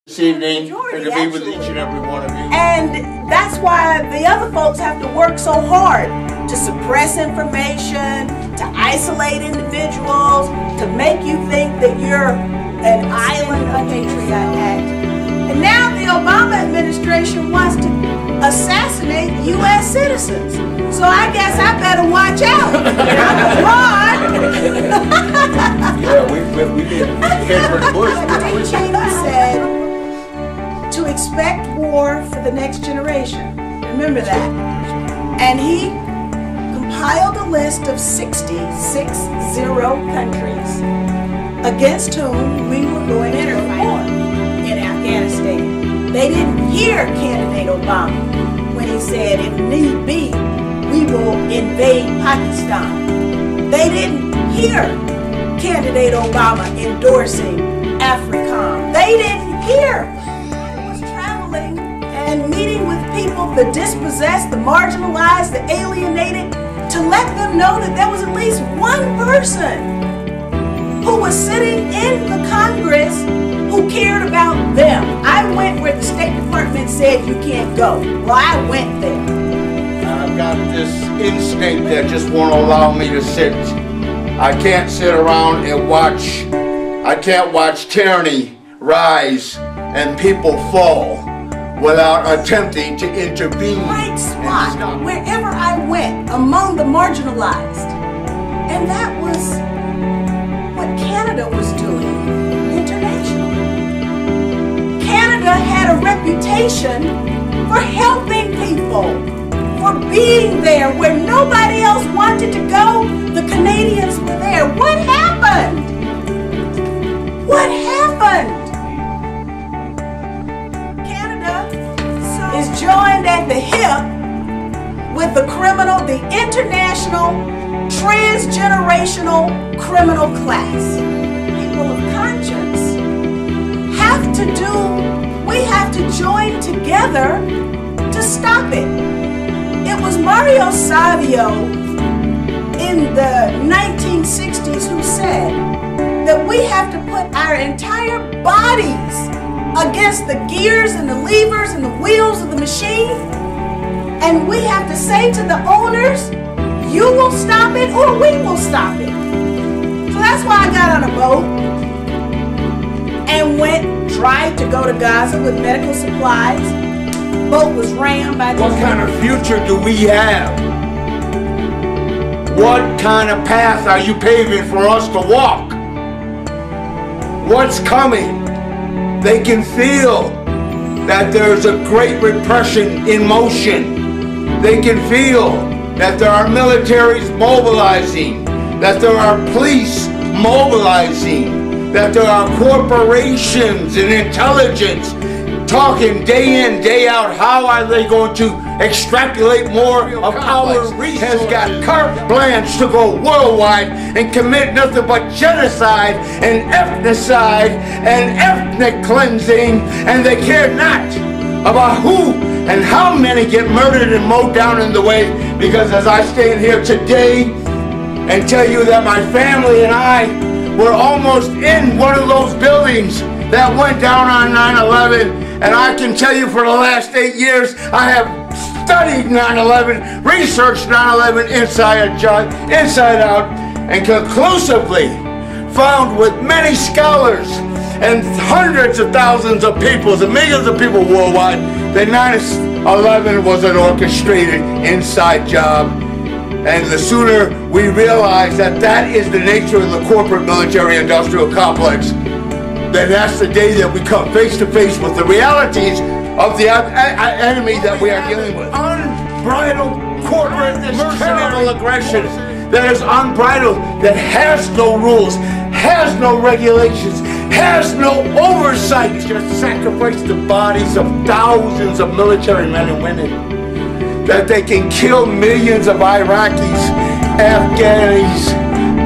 this evening and to be with each and every one of you. And that's why the other folks have to work so hard to suppress information, to isolate individuals, to make you think that you're an island of Patriot Act. And now the Obama administration wants to assassinate U.S. citizens. So I guess I better watch out. Yeah, we did. Henry Bush. Cheney said to expect war for the next generation. Remember that. And he compiled a list of 66 countries against whom we were going to enter war in Afghanistan. They didn't hear candidate Obama when he said, if need be, we will invade Pakistan. They didn't hear candidate Obama endorsing AFRICOM. They didn't hear. He was traveling and meeting with people, the dispossessed, the marginalized, the alienated, to let them know that there was at least one person who was sitting in the Congress who cared about them. I went where the State Department said you can't go. Well, I went there. I've got this instinct that just won't allow me to sit. I can't sit around and watch. I can't watch tyranny rise and people fall without attempting to intervene. Right spot, wherever I went, among the marginalized. And that was what Canada was doing internationally. Canada had a reputation for helping people, for being there where nobody else wanted to go. The Canadians were there. What happened? What happened? Is joined at the hip with the criminal, the international, transgenerational criminal class. People of conscience we have to join together to stop it. It was Mario Savio in the 1960s who said that we have to put our entire bodies against the gears and the levers and the wheels of the machine, and we have to say to the owners, you will stop it or we will stop it. So that's why I got on a boat and tried to go to Gaza with medical supplies. Boat was rammed by What kind of future do we have? What kind of path are you paving for us to walk? What's coming? They can feel that there's a great repression in motion. They can feel that there are militaries mobilizing, that there are police mobilizing, that there are corporations and intelligence talking day in, day out. How are they going to extrapolate more of our resources? Has got carte blanche to go worldwide and commit nothing but genocide and ethnocide and ethnic cleansing, and they care not about who and how many get murdered and mowed down in the way. Because as I stand here today and tell you that my family and I were almost in one of those buildings that went down on 9/11, and I can tell you for the last 8 years I have studied 9/11, researched 9/11 inside out, and conclusively found with many scholars and hundreds of thousands of people and millions of people worldwide that 9/11 was an orchestrated inside job. And the sooner we realize that that is the nature of the corporate military industrial complex, then that's the day that we come face to face with the realities of the enemy that we are dealing with. Unbridled corporate mercenary aggression that is unbridled, that has no rules, has no regulations, has no oversight. It's just sacrifice the bodies of thousands of military men and women, that they can kill millions of Iraqis, Afghanis,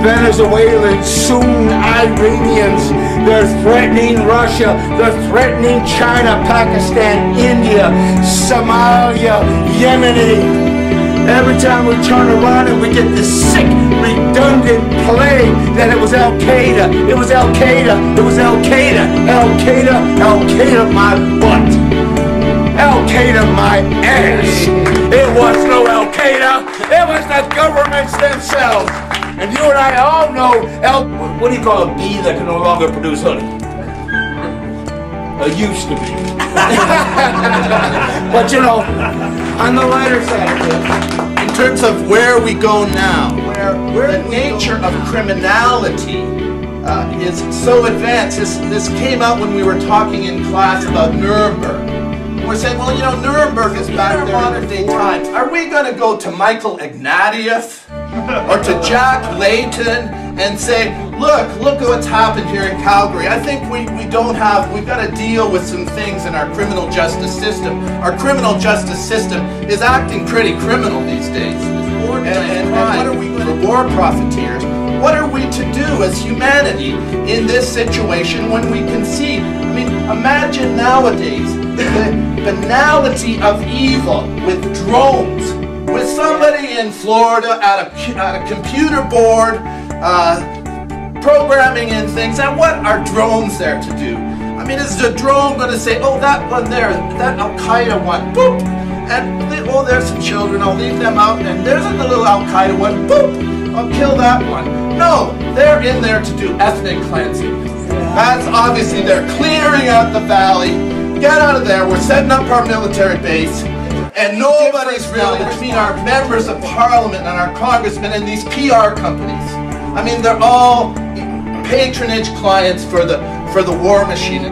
Venezuelans, soon Iranians. They're threatening Russia, they're threatening China, Pakistan, India, Somalia, Yemen. Every time we turn around and we get this sick, redundant play that it was Al-Qaeda, it was Al-Qaeda, it was Al-Qaeda, Al-Qaeda, Al-Qaeda my butt, Al-Qaeda my ass. It was no Al-Qaeda, it was the governments themselves. And you and I all know, what do you call a bee that can no longer produce honey? It used to be. But you know, on the lighter side of it, in terms of where we go now, where the nature of criminality is so advanced. This came out when we were talking in class about Nuremberg. We're saying, well, you know, Nuremberg is back there modern day times. Are we going to go to Michael Ignatieff or to Jack Layton and say, look at what's happened here in Calgary? I think we've got to deal with some things in our criminal justice system. Our criminal justice system is acting pretty criminal these days. And what are we going to do? War profiteers. What are we to do as humanity in this situation when we can see? I mean, imagine nowadays the banality of evil with drones, with somebody in Florida at a computer board, programming in things. And what are drones there to do? I mean, is the drone going to say, oh, that one there, that Al-Qaeda one, boop, and oh, there's some children, I'll leave them out, and there's a little Al-Qaeda one, boop, I'll kill that one. No, they're in there to do ethnic cleansing. That's obviously they're clearing out the valley. Get out of there, we're setting up our military base, and nobody's really between our members of parliament and our congressmen and these PR companies. I mean, they're all patronage clients for the war machine.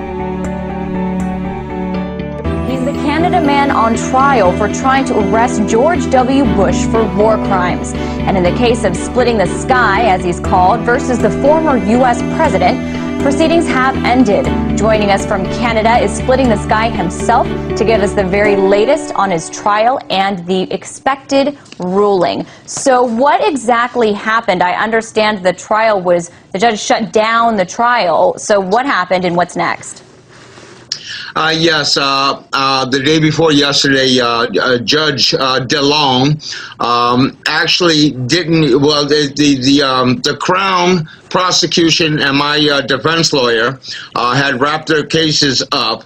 He's the Canada man on trial for trying to arrest George W. Bush for war crimes. And in the case of splitting the sky, as he's called, versus the former U.S. president, proceedings have ended. Joining us from Canada is Splitting the Sky himself to give us the very latest on his trial and the expected ruling. So what exactly happened? I understand the judge shut down the trial. So what happened and what's next? Yes, the day before yesterday, Judge DeLong actually didn't. Well, the Crown prosecution and my defense lawyer had wrapped their cases up,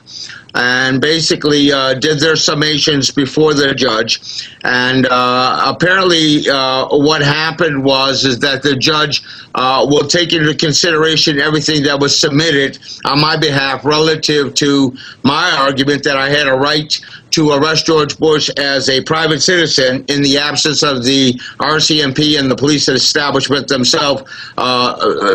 and basically did their summations before the judge. And apparently what happened is that the judge will take into consideration everything that was submitted on my behalf relative to my argument that I had a right to arrest George Bush as a private citizen in the absence of the RCMP and the police establishment themselves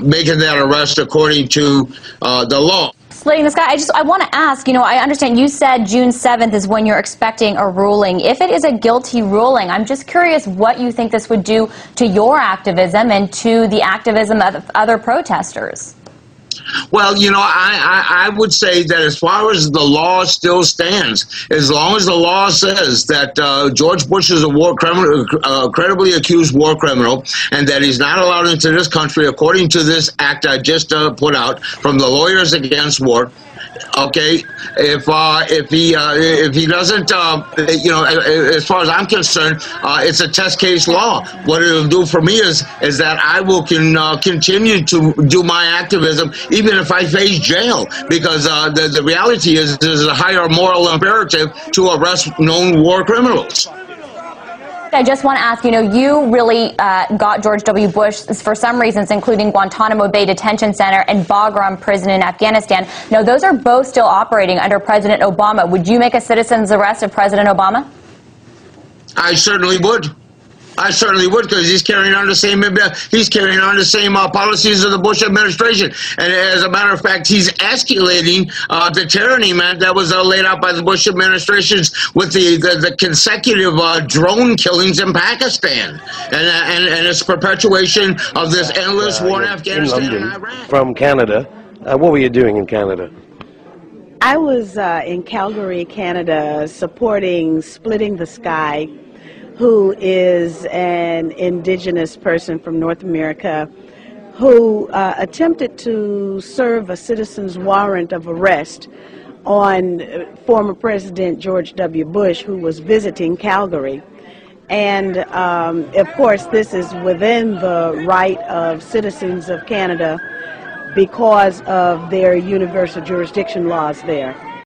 making that arrest according to the law. Splitting the Sky, I want to ask, you know, I understand you said June 7th is when you're expecting a ruling. If it is a guilty ruling, I'm just curious what you think this would do to your activism and to the activism of other protesters. Well, you know, I would say that as far as the law still stands, as long as the law says that George Bush is a war criminal, credibly accused war criminal, and that he's not allowed into this country according to this act I just put out from the Lawyers Against War. Okay, if he doesn't, you know, as far as I'm concerned, it's a test case law. What it'll do for me is that I will continue to do my activism even if I face jail, because the reality is there's a higher moral imperative to arrest known war criminals. I just want to ask, you know, you really got George W. Bush for some reasons, including Guantanamo Bay Detention Center and Bagram Prison in Afghanistan. Now, those are both still operating under President Obama. Would you make a citizen's arrest of President Obama? I certainly would. I certainly would, because he's carrying on the same policies of the Bush administration, and as a matter of fact, he's escalating the tyranny, man, that was laid out by the Bush administrations with the consecutive drone killings in Pakistan, and its perpetuation of this endless war in Afghanistan in London, and Iraq. From Canada, what were you doing in Canada? I was in Calgary, Canada, supporting Splitting the Sky, who is an indigenous person from North America who attempted to serve a citizen's warrant of arrest on former President George W. Bush, who was visiting Calgary. And of course, this is within the right of citizens of Canada because of their universal jurisdiction laws there.